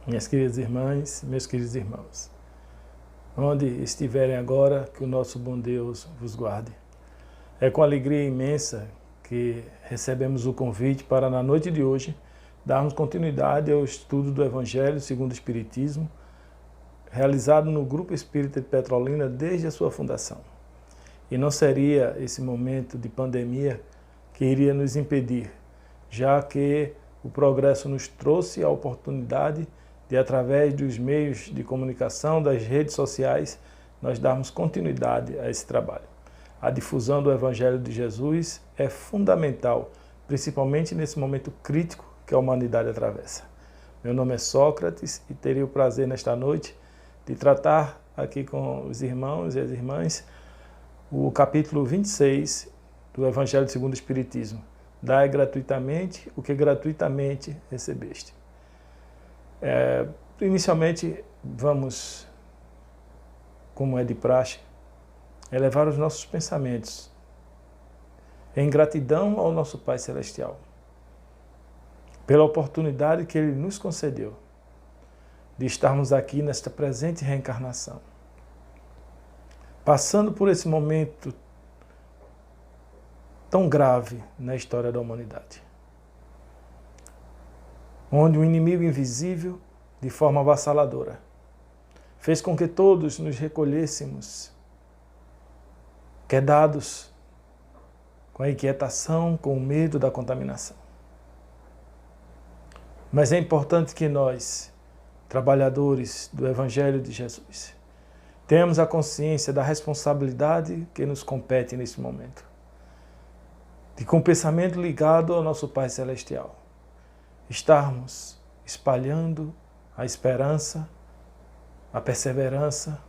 Minhas queridas irmãs, meus queridos irmãos, onde estiverem agora, que o nosso bom Deus vos guarde. É com alegria imensa que recebemos o convite para, na noite de hoje, darmos continuidade ao estudo do Evangelho segundo o Espiritismo, realizado no Grupo Espírita de Petrolina desde a sua fundação. E não seria esse momento de pandemia que iria nos impedir, já que o progresso nos trouxe a oportunidade de, através dos meios de comunicação, das redes sociais, nós darmos continuidade a esse trabalho. A difusão do Evangelho de Jesus é fundamental, principalmente nesse momento crítico que a humanidade atravessa. Meu nome é Sócrates e teria o prazer nesta noite de tratar aqui com os irmãos e as irmãs o capítulo 26 do Evangelho segundo o Espiritismo. Dai gratuitamente o que gratuitamente recebeste. Inicialmente, vamos, como é de praxe, elevar os nossos pensamentos em gratidão ao nosso Pai Celestial, pela oportunidade que Ele nos concedeu de estarmos aqui nesta presente reencarnação, passando por esse momento tão grave na história da humanidade, onde um inimigo invisível, de forma avassaladora, fez com que todos nos recolhêssemos, quedados, com a inquietação, com o medo da contaminação. Mas é importante que nós, trabalhadores do Evangelho de Jesus, tenhamos a consciência da responsabilidade que nos compete nesse momento, de com o pensamento ligado ao nosso Pai Celestial, estarmos espalhando a esperança, a perseverança,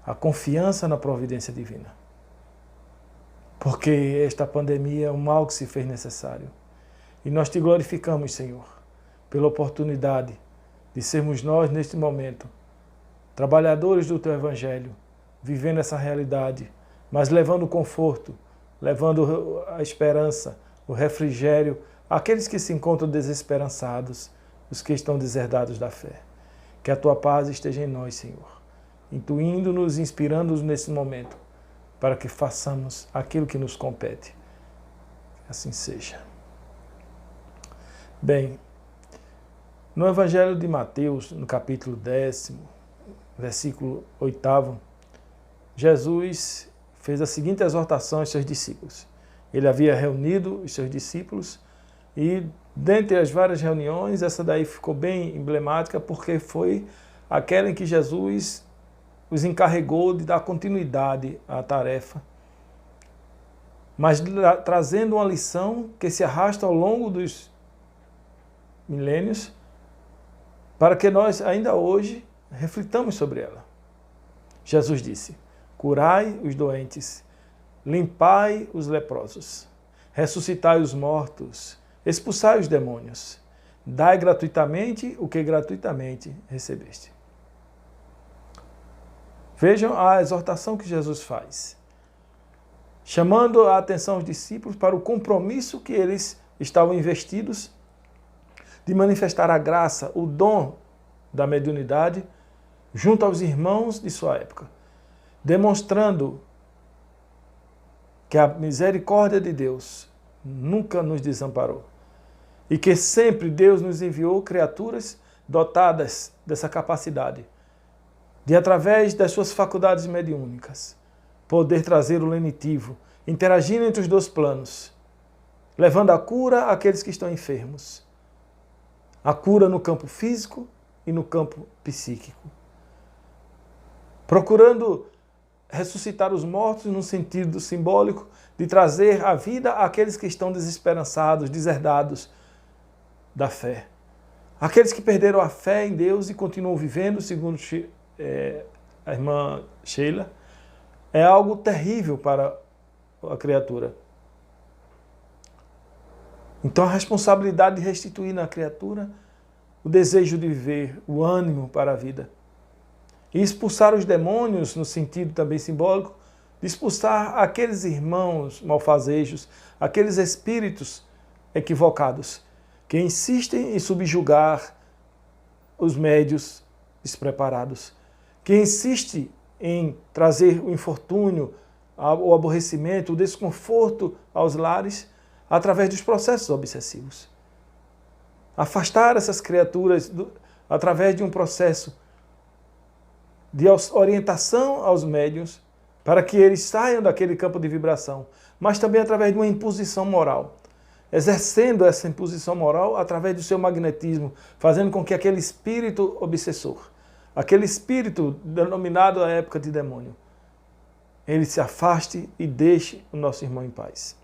a confiança na providência divina. Porque esta pandemia é um mal que se fez necessário. E nós te glorificamos, Senhor, pela oportunidade de sermos nós, neste momento, trabalhadores do Teu Evangelho, vivendo essa realidade, mas levando o conforto, levando a esperança, o refrigério, àqueles que se encontram desesperançados, os que estão deserdados da fé. Que a Tua paz esteja em nós, Senhor, intuindo-nos, inspirando-nos nesse momento, para que façamos aquilo que nos compete. Assim seja. Bem, no Evangelho de Mateus, no capítulo 10, versículo 8, Jesus fez a seguinte exortação aos seus discípulos. Ele havia reunido os seus discípulos e, dentre as várias reuniões, essa daí ficou bem emblemática porque foi aquela em que Jesus os encarregou de dar continuidade à tarefa, mas trazendo uma lição que se arrasta ao longo dos milênios, para que nós ainda hoje reflitamos sobre ela. Jesus disse: curai os doentes, limpai os leprosos, ressuscitai os mortos, expulsai os demônios, dai gratuitamente o que gratuitamente recebeste. Vejam a exortação que Jesus faz, chamando a atenção aos discípulos para o compromisso que eles estavam investidos de manifestar a graça, o dom da mediunidade junto aos irmãos de sua época, demonstrando que a misericórdia de Deus nunca nos desamparou e que sempre Deus nos enviou criaturas dotadas dessa capacidade de, através das suas faculdades mediúnicas, poder trazer o lenitivo, interagindo entre os dois planos, levando a cura àqueles que estão enfermos, a cura no campo físico e no campo psíquico, procurando ressuscitar os mortos no sentido simbólico de trazer a vida àqueles que estão desesperançados, deserdados da fé. Aqueles que perderam a fé em Deus e continuam vivendo, segundo a irmã Sheila, é algo terrível para a criatura. Então a responsabilidade de restituir na criatura o desejo de viver, o ânimo para a vida. E expulsar os demônios, no sentido também simbólico, de expulsar aqueles irmãos malfazejos, aqueles espíritos equivocados, que insistem em subjugar os médios despreparados, que insiste em trazer o infortúnio, o aborrecimento, o desconforto aos lares através dos processos obsessivos. Afastar essas criaturas através de um processo de orientação aos médiuns para que eles saiam daquele campo de vibração, mas também através de uma imposição moral, exercendo essa imposição moral através do seu magnetismo, fazendo com que aquele espírito obsessor, aquele espírito denominado à época de demônio, ele se afaste e deixe o nosso irmão em paz.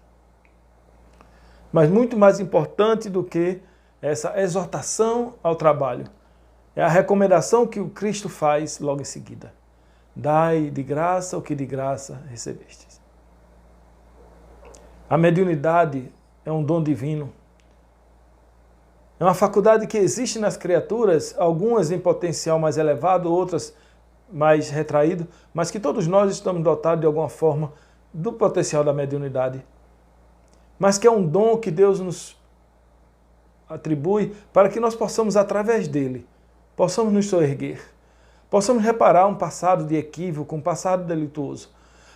Mas muito mais importante do que essa exortação ao trabalho é a recomendação que o Cristo faz logo em seguida. Dai de graça o que de graça recebestes. A mediunidade é um dom divino. É uma faculdade que existe nas criaturas, algumas em potencial mais elevado, outras mais retraído, mas que todos nós estamos dotados de alguma forma do potencial da mediunidade. Mas que é um dom que Deus nos atribui para que nós possamos, através dele, possamos nos soerguer, possamos reparar um passado de equívoco, um passado delituoso,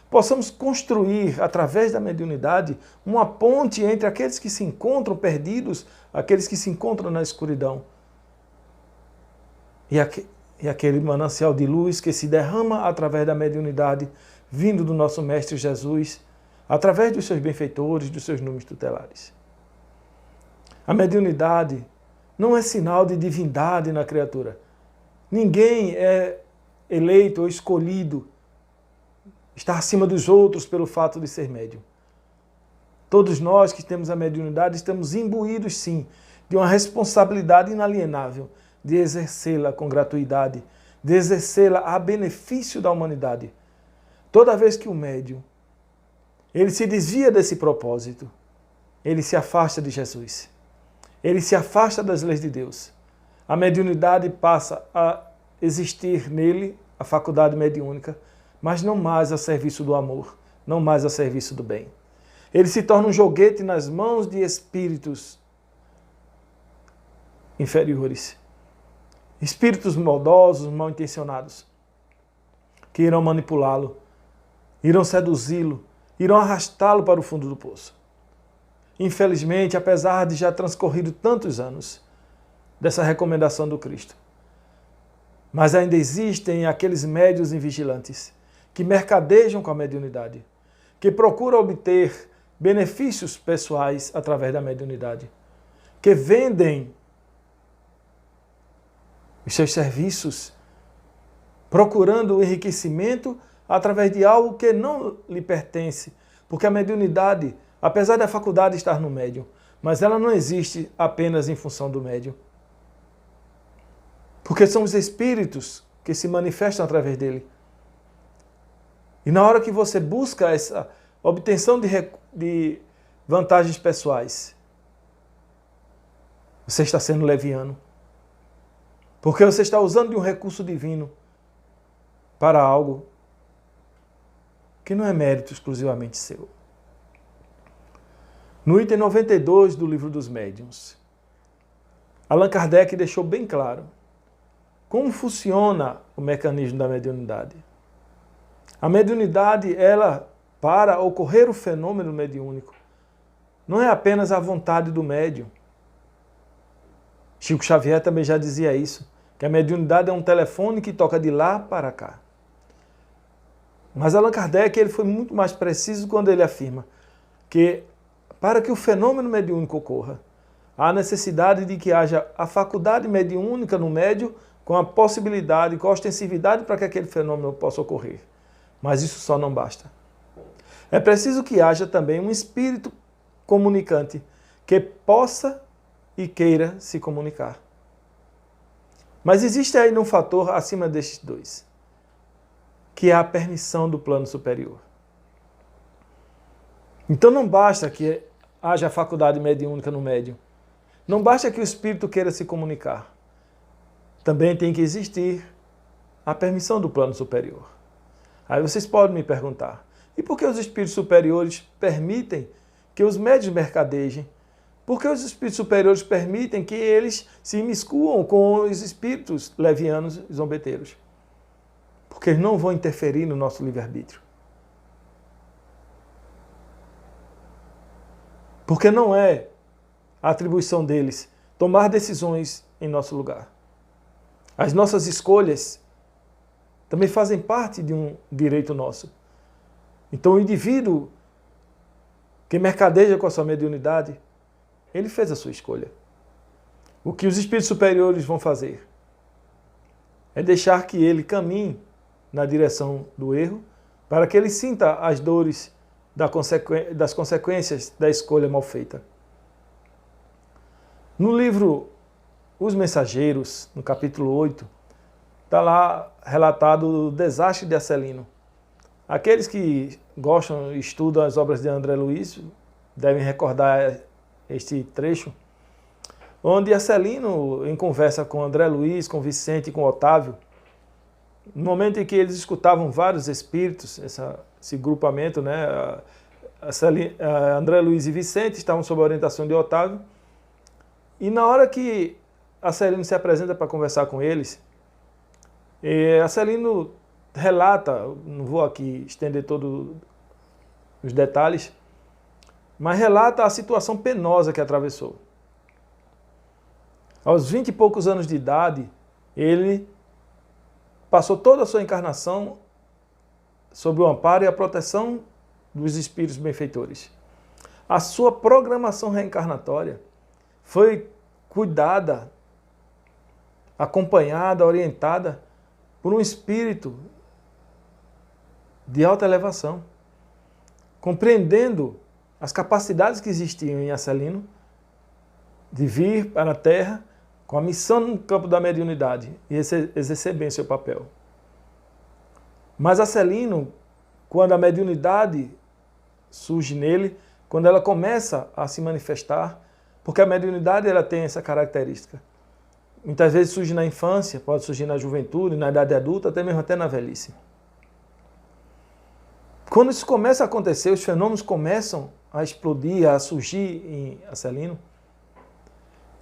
possamos construir, através da mediunidade, uma ponte entre aqueles que se encontram perdidos, aqueles que se encontram na escuridão, e aquele manancial de luz que se derrama através da mediunidade, vindo do nosso Mestre Jesus, através dos seus benfeitores, dos seus números tutelares. A mediunidade não é sinal de divindade na criatura. Ninguém é eleito ou escolhido, está acima dos outros pelo fato de ser médium. Todos nós que temos a mediunidade estamos imbuídos, sim, de uma responsabilidade inalienável de exercê-la com gratuidade, de exercê-la a benefício da humanidade. Toda vez que o médium ele se desvia desse propósito, ele se afasta de Jesus. Ele se afasta das leis de Deus. A mediunidade passa a existir nele, a faculdade mediúnica, mas não mais a serviço do amor, não mais a serviço do bem. Ele se torna um joguete nas mãos de espíritos inferiores, espíritos maldosos, mal intencionados, que irão manipulá-lo, irão seduzi-lo, irão arrastá-lo para o fundo do poço. Infelizmente, apesar de já transcorrido tantos anos dessa recomendação do Cristo, mas ainda existem aqueles médiuns invigilantes que mercadejam com a mediunidade, que procuram obter benefícios pessoais através da mediunidade, que vendem os seus serviços, procurando o enriquecimento através de algo que não lhe pertence, porque a mediunidade, apesar da faculdade estar no médium, mas ela não existe apenas em função do médium. Porque são os espíritos que se manifestam através dele. E na hora que você busca essa obtenção de vantagens pessoais, você está sendo leviano. Porque você está usando de um recurso divino para algo que não é mérito exclusivamente seu. No item 92 do Livro dos Médiuns, Allan Kardec deixou bem claro como funciona o mecanismo da mediunidade. A mediunidade, ela, para ocorrer o fenômeno mediúnico, não é apenas a vontade do médium. Chico Xavier também já dizia isso, que a mediunidade é um telefone que toca de lá para cá. Mas Allan Kardec ele foi muito mais preciso quando ele afirma que para que o fenômeno mediúnico ocorra, há necessidade de que haja a faculdade mediúnica no médium com a possibilidade, com a ostensividade para que aquele fenômeno possa ocorrer. Mas isso só não basta. É preciso que haja também um espírito comunicante que possa e queira se comunicar. Mas existe aí um fator acima destes dois, que é a permissão do plano superior. Então não basta que haja faculdade mediúnica no médium. Não basta que o espírito queira se comunicar. Também tem que existir a permissão do plano superior. Aí vocês podem me perguntar, e por que os espíritos superiores permitem que os médiuns mercadejem Porque os espíritos superiores permitem que eles se imiscuam com os espíritos levianos e zombeteiros. Porque eles não vão interferir no nosso livre-arbítrio. Porque não é a atribuição deles tomar decisões em nosso lugar. As nossas escolhas também fazem parte de um direito nosso. Então o indivíduo que mercadeja com a sua mediunidade, ele fez a sua escolha. O que os espíritos superiores vão fazer é deixar que ele caminhe na direção do erro, para que ele sinta as dores das consequências da escolha mal feita. No livro Os Mensageiros, no capítulo 8, está lá relatado o desastre de Acelino. Aqueles que gostam e estudam as obras de André Luiz devem recordar este trecho, onde Acelino, em conversa com André Luiz, com Vicente e com Otávio, no momento em que eles escutavam vários espíritos, esse grupamento, né, André Luiz e Vicente estavam sob a orientação de Otávio, e na hora que Acelino se apresenta para conversar com eles, Acelino relata, não vou aqui estender todos os detalhes, mas relata a situação penosa que atravessou. Aos 20 e poucos anos de idade, ele passou toda a sua encarnação sob o amparo e a proteção dos espíritos benfeitores. A sua programação reencarnatória foi cuidada, acompanhada, orientada por um espírito de alta elevação, compreendendo as capacidades que existiam em Acelino de vir para a Terra com a missão no campo da mediunidade e exercer bem seu papel. Mas Acelino, quando a mediunidade surge nele, quando ela começa a se manifestar, porque a mediunidade ela tem essa característica. Muitas vezes surge na infância, pode surgir na juventude, na idade adulta, até mesmo na velhice. Quando isso começa a acontecer, os fenômenos começam a explodir, a surgir em Acelino,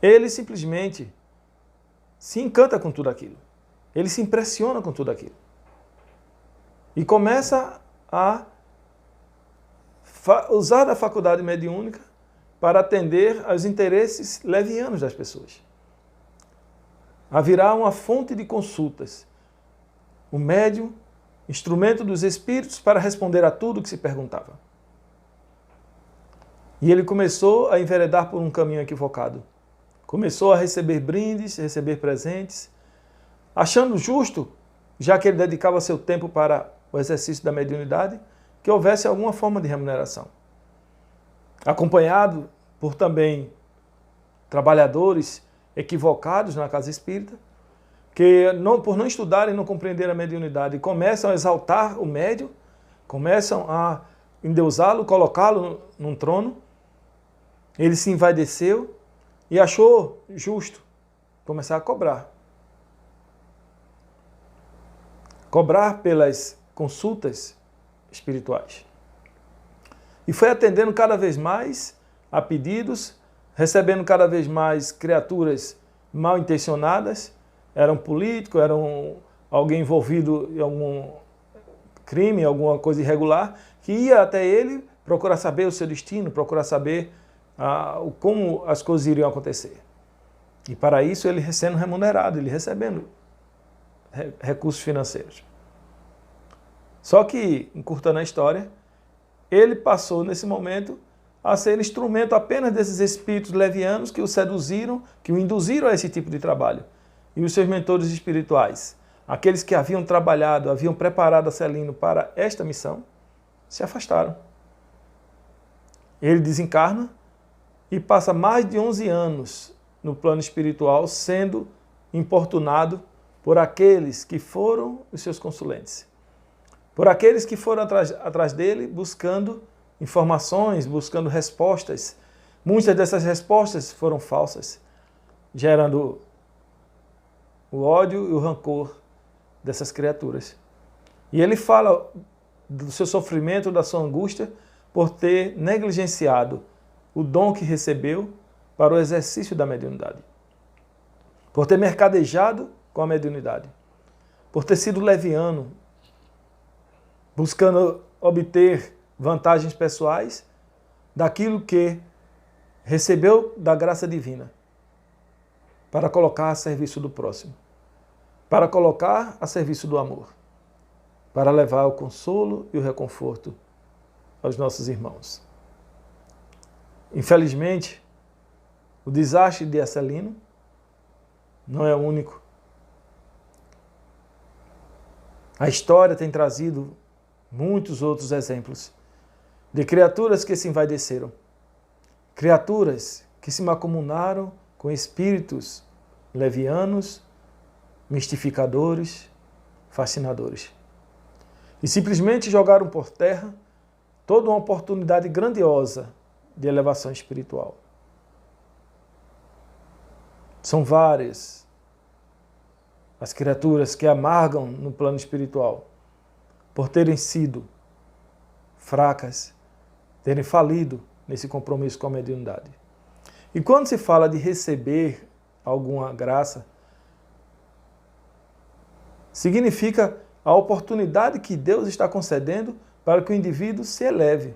ele simplesmente se encanta com tudo aquilo. Ele se impressiona com tudo aquilo. E começa a usar da faculdade mediúnica para atender aos interesses levianos das pessoas. A virar uma fonte de consultas. O médium, instrumento dos espíritos para responder a tudo que se perguntava. E ele começou a enveredar por um caminho equivocado. Começou a receber brindes, receber presentes, achando justo, já que ele dedicava seu tempo para o exercício da mediunidade, que houvesse alguma forma de remuneração. Acompanhado por também trabalhadores equivocados na casa espírita, que por não estudarem e não compreenderem a mediunidade, começam a exaltar o médium, começam a endeusá-lo, colocá-lo num trono. Ele se envaideceu e achou justo começar a cobrar. Cobrar pelas consultas espirituais. E foi atendendo cada vez mais a pedidos, recebendo cada vez mais criaturas mal intencionadas, eram políticos, eram alguém envolvido em algum crime, alguma coisa irregular, que ia até ele procurar saber o seu destino, procurar saber como as coisas iriam acontecer. E para isso ele sendo remunerado, ele recebendo recursos financeiros. Só que, encurtando a história, ele passou nesse momento a ser instrumento apenas desses espíritos levianos que o seduziram, que o induziram a esse tipo de trabalho. E os seus mentores espirituais, aqueles que haviam trabalhado, haviam preparado Acelino para esta missão, se afastaram. Ele desencarna e passa mais de 11 anos no plano espiritual sendo importunado por aqueles que foram os seus consulentes. Por aqueles que foram atrás dele buscando informações, buscando respostas. Muitas dessas respostas foram falsas, gerando o ódio e o rancor dessas criaturas. E ele fala do seu sofrimento, da sua angústia, por ter negligenciado o dom que recebeu para o exercício da mediunidade. Por ter mercadejado com a mediunidade. Por ter sido leviano, buscando obter vantagens pessoais daquilo que recebeu da graça divina, para colocar a serviço do próximo, para colocar a serviço do amor, para levar o consolo e o reconforto aos nossos irmãos. Infelizmente, o desastre de Escelino não é o único. A história tem trazido muitos outros exemplos de criaturas que se envaideceram, criaturas que se mancomunaram com espíritos levianos, mistificadores, fascinadores. E simplesmente jogaram por terra toda uma oportunidade grandiosa de elevação espiritual. São várias as criaturas que amargam no plano espiritual por terem sido fracas, terem falido nesse compromisso com a mediunidade. E quando se fala de receber alguma graça, significa a oportunidade que Deus está concedendo para que o indivíduo se eleve.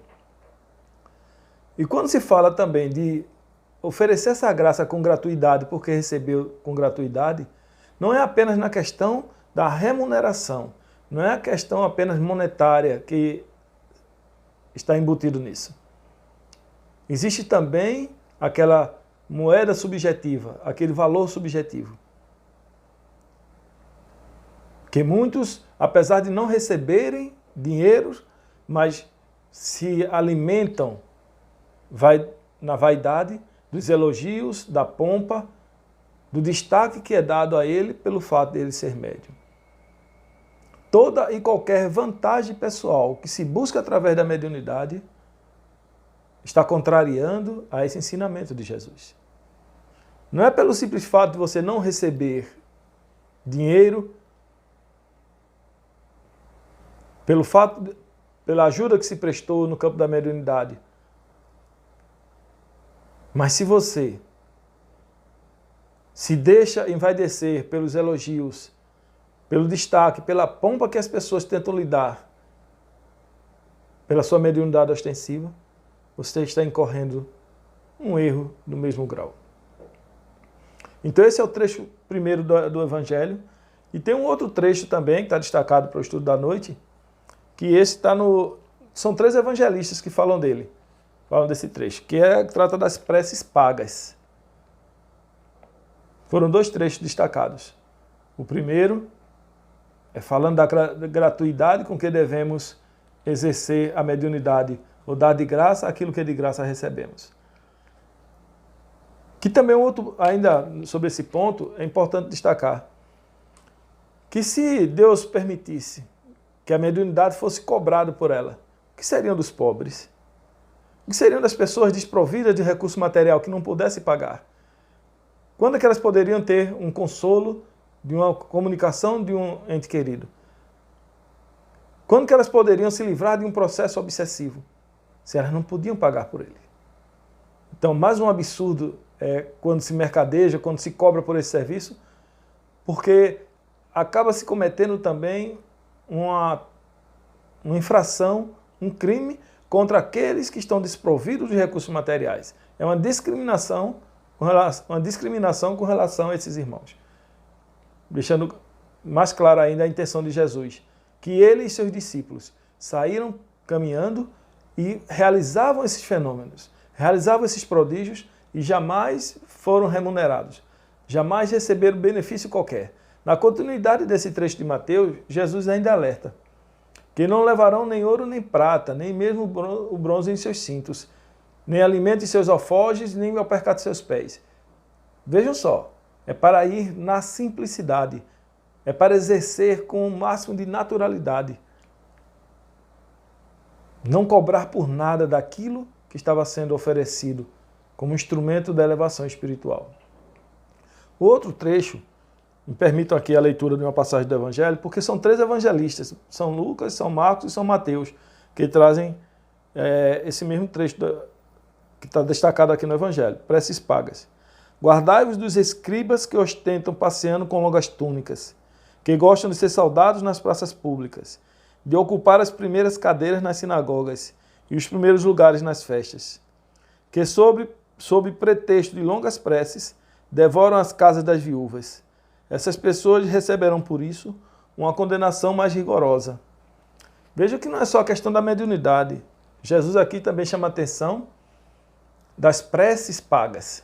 E quando se fala também de oferecer essa graça com gratuidade, porque recebeu com gratuidade, não é apenas na questão da remuneração, não é a questão apenas monetária que está embutido nisso. Existe também aquela moeda subjetiva, aquele valor subjetivo. Que muitos, apesar de não receberem dinheiro, mas se alimentam na vaidade dos elogios, da pompa, do destaque que é dado a ele pelo fato de ele ser médium. Toda e qualquer vantagem pessoal que se busca através da mediunidade está contrariando a esse ensinamento de Jesus. Não é pelo simples fato de você não receber dinheiro, pela ajuda que se prestou no campo da mediunidade. Mas se você se deixa envaidecer pelos elogios, pelo destaque, pela pompa que as pessoas tentam lhe dar, pela sua mediunidade ostensiva, você está incorrendo um erro do mesmo grau. Então esse é o trecho primeiro do Evangelho. E tem um outro trecho também, que está destacado para o estudo da noite, que esse está no... São 3 evangelistas que falam dele, falam desse trecho, que trata das preces pagas. Foram 2 trechos destacados. O primeiro é falando da gratuidade com que devemos exercer a mediunidade, ou dar de graça aquilo que de graça recebemos. Que também ainda sobre esse ponto, é importante destacar que se Deus permitisse que a mediunidade fosse cobrada por ela, o que seriam dos pobres? O que seriam das pessoas desprovidas de recurso material que não pudessem pagar? Quando é que elas poderiam ter um consolo de uma comunicação de um ente querido? Quando que elas poderiam se livrar de um processo obsessivo? Se elas não podiam pagar por ele. Então, mais um absurdo é quando se mercadeja, quando se cobra por esse serviço, porque acaba se cometendo também uma infração, um crime contra aqueles que estão desprovidos de recursos materiais. É uma discriminação com relação a esses irmãos. Deixando mais clara ainda a intenção de Jesus, que ele e seus discípulos saíram caminhando e realizavam esses fenômenos, realizavam esses prodígios e jamais foram remunerados, jamais receberam benefício qualquer. Na continuidade desse trecho de Mateus, Jesus ainda alerta que não levarão nem ouro nem prata, nem mesmo o bronze em seus cintos, nem alimento em seus alforjes, nem o percate de seus pés. Vejam só, é para ir na simplicidade, é para exercer com o máximo de naturalidade. Não cobrar por nada daquilo que estava sendo oferecido como instrumento da elevação espiritual. O outro trecho, me permitam aqui a leitura de uma passagem do Evangelho, porque são 3 evangelistas, São Lucas, São Marcos e São Mateus, que trazem esse mesmo trecho que está destacado aqui no Evangelho, preces pagas. Guardai-vos dos escribas que ostentam passeando com longas túnicas, que gostam de ser saudados nas praças públicas, de ocupar as primeiras cadeiras nas sinagogas e os primeiros lugares nas festas, que sob pretexto de longas preces, devoram as casas das viúvas. Essas pessoas receberão por isso uma condenação mais rigorosa. Veja que não é só a questão da mediunidade. Jesus aqui também chama a atenção das preces pagas.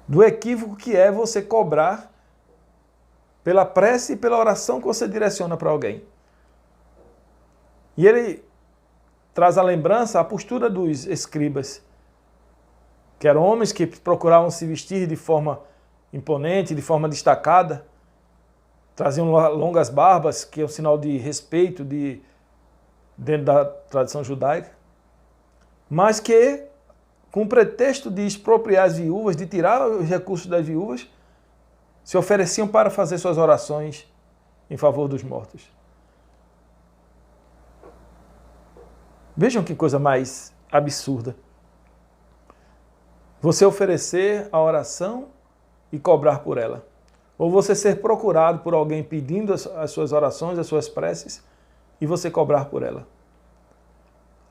Do equívoco que é você cobrar pela prece e pela oração que você direciona para alguém. E ele traz à lembrança a postura dos escribas, que eram homens que procuravam se vestir de forma imponente, de forma destacada, traziam longas barbas, que é um sinal de respeito dentro da tradição judaica, mas que, com o pretexto de expropriar as viúvas, de tirar os recursos das viúvas, se ofereciam para fazer suas orações em favor dos mortos. Vejam que coisa mais absurda. Você oferecer a oração e cobrar por ela. Ou você ser procurado por alguém pedindo as suas orações, as suas preces, e você cobrar por ela.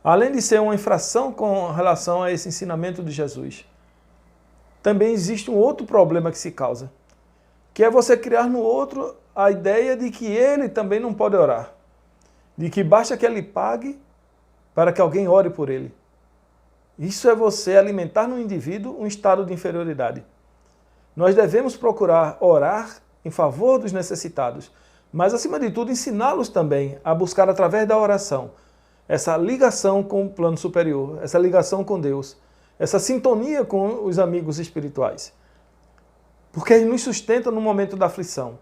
Além de ser uma infração com relação a esse ensinamento de Jesus, também existe um outro problema que se causa, que é você criar no outro a ideia de que ele também não pode orar, de que basta que ele pague para que alguém ore por ele. Isso é você alimentar no indivíduo um estado de inferioridade. Nós devemos procurar orar em favor dos necessitados, mas, acima de tudo, ensiná-los também a buscar, através da oração, essa ligação com o plano superior, essa ligação com Deus, essa sintonia com os amigos espirituais. Porque Ele nos sustenta no momento da aflição.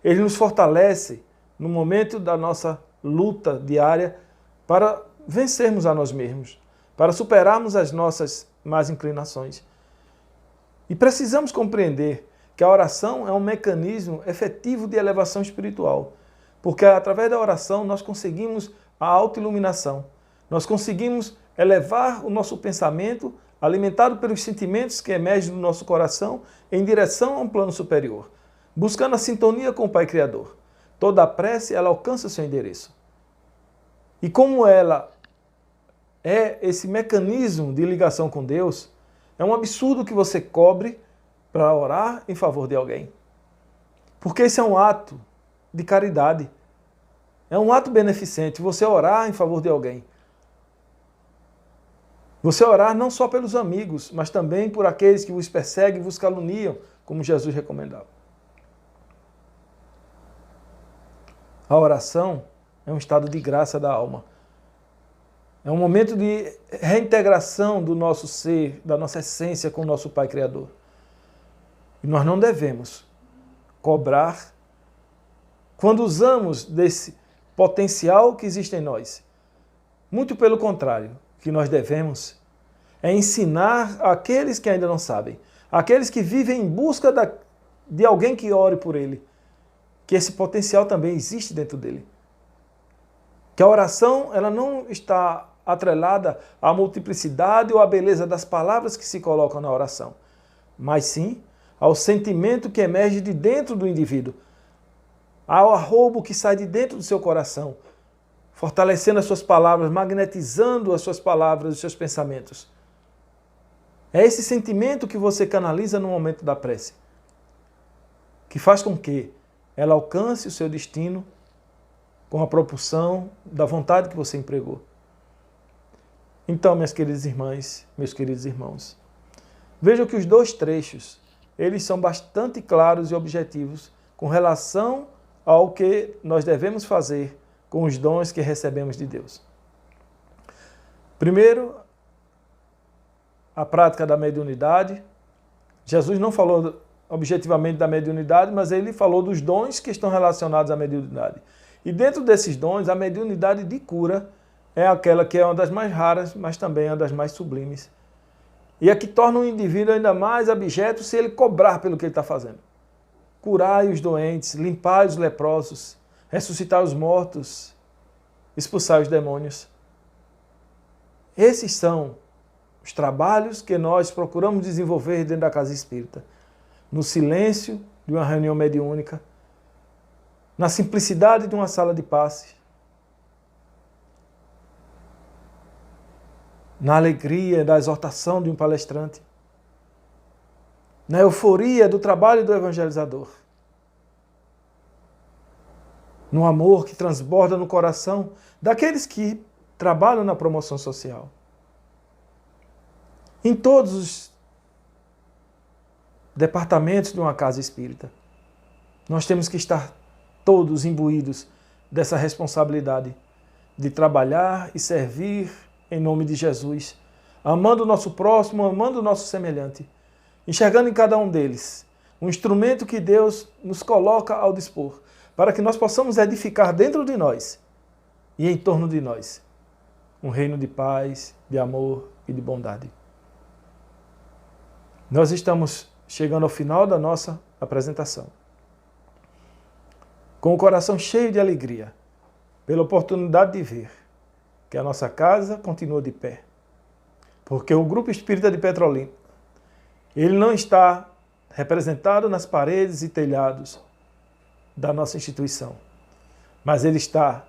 Ele nos fortalece no momento da nossa luta diária para vencermos a nós mesmos, para superarmos as nossas más inclinações. E precisamos compreender que a oração é um mecanismo efetivo de elevação espiritual, porque através da oração nós conseguimos a autoiluminação, nós conseguimos elevar o nosso pensamento, alimentado pelos sentimentos que emergem do nosso coração, em direção a um plano superior, buscando a sintonia com o Pai Criador. Toda a prece, ela alcança o seu endereço. E como ela é esse mecanismo de ligação com Deus, é um absurdo que você cobre para orar em favor de alguém. Porque esse é um ato de caridade. É um ato beneficente, você orar em favor de alguém. Você orar não só pelos amigos, mas também por aqueles que vos perseguem e vos caluniam, como Jesus recomendava. A oração é um estado de graça da alma. É um momento de reintegração do nosso ser, da nossa essência com o nosso Pai Criador. E nós não devemos cobrar quando usamos desse potencial que existe em nós. Muito pelo contrário, o que nós devemos é ensinar aqueles que ainda não sabem, aqueles que vivem em busca de alguém que ore por ele, que esse potencial também existe dentro dele. Que a oração, ela não está atrelada à multiplicidade ou à beleza das palavras que se colocam na oração, mas sim ao sentimento que emerge de dentro do indivíduo, ao arrobo que sai de dentro do seu coração, fortalecendo as suas palavras, magnetizando as suas palavras, os seus pensamentos. É esse sentimento que você canaliza no momento da prece, que faz com que ela alcance o seu destino com a propulsão da vontade que você empregou. Então, minhas queridas irmãs, meus queridos irmãos, vejam que os dois trechos, eles são bastante claros e objetivos com relação ao que nós devemos fazer com os dons que recebemos de Deus. Primeiro, a prática da mediunidade. Jesus não falou objetivamente da mediunidade, mas ele falou dos dons que estão relacionados à mediunidade. E dentro desses dons, a mediunidade de cura é aquela que é uma das mais raras, mas também uma das mais sublimes. E é que torna o indivíduo ainda mais abjeto se ele cobrar pelo que ele está fazendo. Curai os doentes, limpai os leprosos, ressuscitar os mortos, expulsar os demônios. Esses são os trabalhos que nós procuramos desenvolver dentro da Casa Espírita. No silêncio de uma reunião mediúnica, na simplicidade de uma sala de passe, na alegria da exortação de um palestrante, na euforia do trabalho do evangelizador, no amor que transborda no coração daqueles que trabalham na promoção social. Em todos os departamentos de uma casa espírita, nós temos que estar todos imbuídos dessa responsabilidade de trabalhar e servir em nome de Jesus, amando o nosso próximo, amando o nosso semelhante, enxergando em cada um deles um instrumento que Deus nos coloca ao dispor, para que nós possamos edificar dentro de nós e em torno de nós um reino de paz, de amor e de bondade. Nós estamos chegando ao final da nossa apresentação, com o coração cheio de alegria, pela oportunidade de ver que a nossa casa continua de pé. Porque o Grupo Espírita de Petrolina, ele não está representado nas paredes e telhados da nossa instituição, mas ele está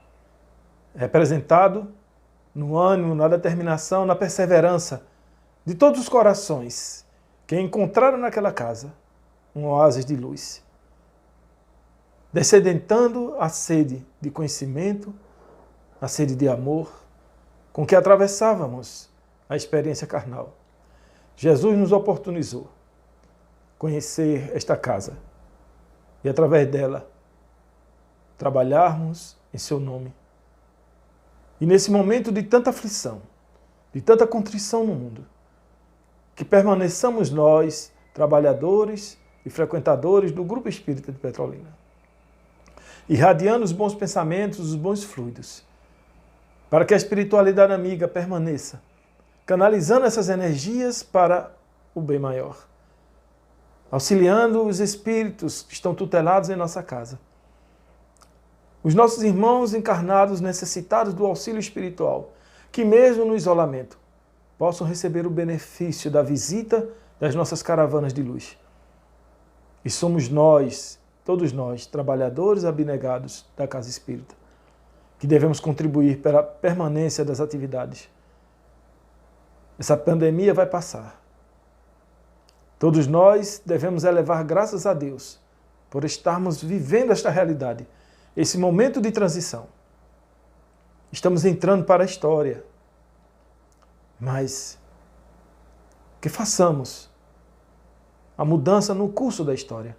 representado no ânimo, na determinação, na perseverança de todos os corações que encontraram naquela casa um oásis de luz, descedentando a sede de conhecimento, a sede de amor, com que atravessávamos a experiência carnal. Jesus nos oportunizou conhecer esta casa e, através dela, trabalharmos em seu nome. E nesse momento de tanta aflição, de tanta contrição no mundo, que permaneçamos nós, trabalhadores e frequentadores do Grupo Espírita de Petrolina, irradiando os bons pensamentos, os bons fluidos, para que a espiritualidade amiga permaneça, canalizando essas energias para o bem maior, auxiliando os espíritos que estão tutelados em nossa casa, os nossos irmãos encarnados necessitados do auxílio espiritual, que mesmo no isolamento possam receber o benefício da visita das nossas caravanas de luz. E somos nós, todos nós, trabalhadores abnegados da Casa Espírita, que devemos contribuir para a permanência das atividades. Essa pandemia vai passar. Todos nós devemos elevar graças a Deus por estarmos vivendo esta realidade, esse momento de transição. Estamos entrando para a história, mas que façamos a mudança no curso da história.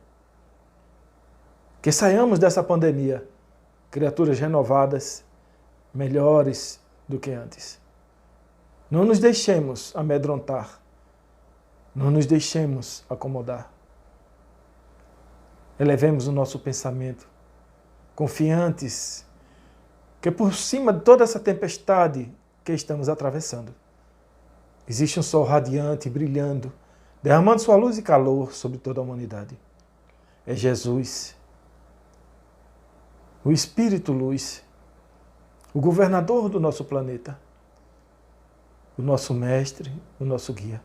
Que saiamos dessa pandemia criaturas renovadas, melhores do que antes. Não nos deixemos amedrontar, não nos deixemos acomodar. Elevemos o nosso pensamento, confiantes que por cima de toda essa tempestade que estamos atravessando, existe um sol radiante, brilhando, derramando sua luz e calor sobre toda a humanidade. É Jesus, o Espírito Luz, o governador do nosso planeta, o nosso mestre, o nosso guia.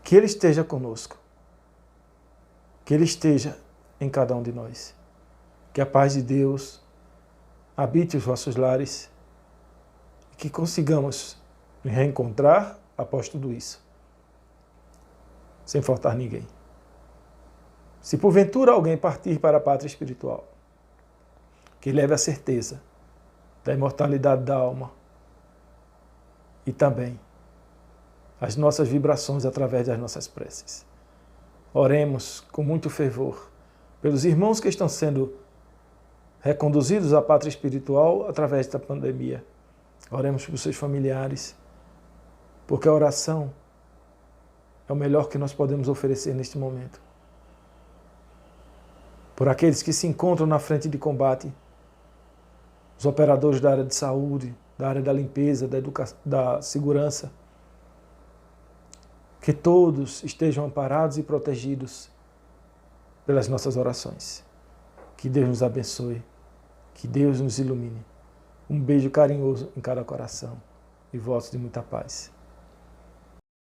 Que Ele esteja conosco, que Ele esteja em cada um de nós. Que a paz de Deus habite os vossos lares e que consigamos nos reencontrar após tudo isso, sem faltar ninguém. Se porventura alguém partir para a pátria espiritual, que leve a certeza da imortalidade da alma e também as nossas vibrações através das nossas preces. Oremos com muito fervor pelos irmãos que estão sendo reconduzidos à pátria espiritual através da pandemia. Oremos por seus familiares, porque a oração é o melhor que nós podemos oferecer neste momento. Por aqueles que se encontram na frente de combate, os operadores da área de saúde, da área da limpeza, da segurança, que todos estejam amparados e protegidos pelas nossas orações. Que Deus nos abençoe, que Deus nos ilumine. Um beijo carinhoso em cada coração. e votos de muita paz.